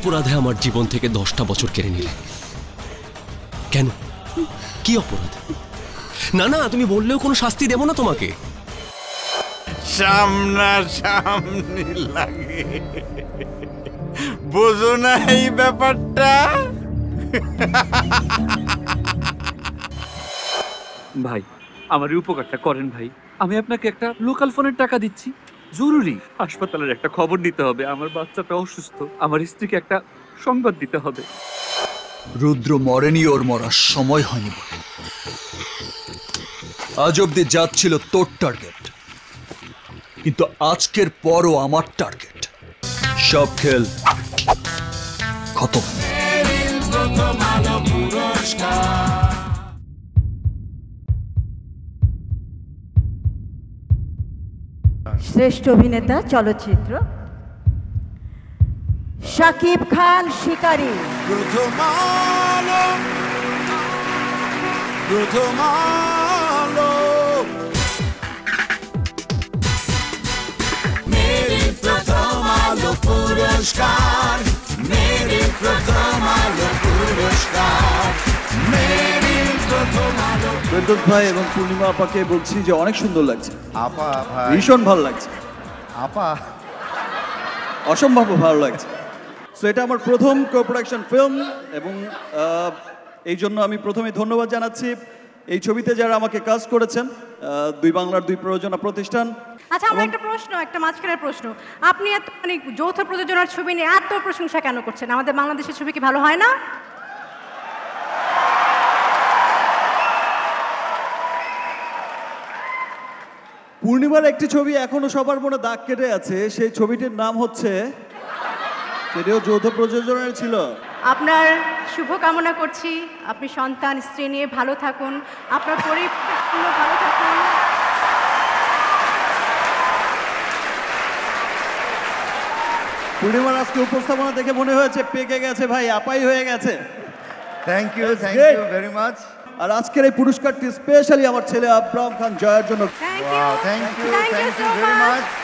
অপরাধে আমার জীবন থেকে 10টা বছর কেড়ে নিলে? কেন? কি অপরাধ? না না, তুমি বললেও কোনো শাস্তি দেব না তোমাকে। সামনাসামনি লাগে, বোঝো না এই ব্যাপারটা? ভাই, আমার এই উপকারটা করেন ভাই। আমি আপনাকে একটা লোকাল ফোনের টাকা দিচ্ছি, জরুরি হাসপাতালের একটা খবর দিতে হবে, আমার বাচ্চাটা অসুস্থ, আমার স্ত্রীকে একটা সংবাদ দিতে হবে। রুদ্র মরেনি, ওর মরার সময় হয়নি বলে। আজ অব্দি যাচ্ছিল তোর টার্গেট, কিন্তু আজকের পরও আমার টার্গেট। সব খেল খতম। শ্রেষ্ঠ অভিনেতা চলচ্চিত্র শাকিব খান শিকারী। প্রথম আলো, প্রথম আলো, মেরি প্রথম আলো পুরস্কার, মেরি প্রথম আলো পুরস্কার, মেরি প্রথম আলো। বেদত ভাই এবং পূর্ণিমা আপাকে বলছি যে অনেক সুন্দর লাগছে। আপা ভাই, ভীষণ ভালো লাগছে। আপা অসম্ভব ভালো লাগছে। সো এটা আমার প্রথম কো-প্রোডাকশন ফিল্ম এবং এই জন্য আমি প্রথমে ধন্যবাদ জানাচ্ছি এই ছবিতে যারা আমাকে কাজ করেছেন, দুই বাংলার দুই প্রযোজনা প্রতিষ্ঠান। আচ্ছা, আমার একটা প্রশ্ন, একটা মাঝখানের প্রশ্ন, আপনি এত মানে যৌথ প্রযোজনার ছবি নিয়ে এত প্রশংসা কেন করছেন? আমাদের বাংলাদেশের ছবি কি ভালো হয় না? পূর্ণিমার একটি ছবি এখনো সবার মনে দাগ কেটে আছে, সেই ছবিটির নাম হচ্ছে, সেটিও যৌথ প্রযোজনায় ছিল। আপনার শুভ কামনা করছি, আপনি সন্তান স্ত্রী নিয়ে ভালো থাকুন, আপনার পরিবার ভালো থাকুন। পূর্ণিমার আজকে উপস্থাপনা দেখে মনে হয়েছে পেকে গেছে ভাই, আপাই হয়ে গেছে। Thank you very much. আর আজকের এই পুরস্কারটি স্পেশালি আমার ছেলে আব্রাহাম খান জয়ের জন্য। Thank Wow, you, thank you thank you very so much. much.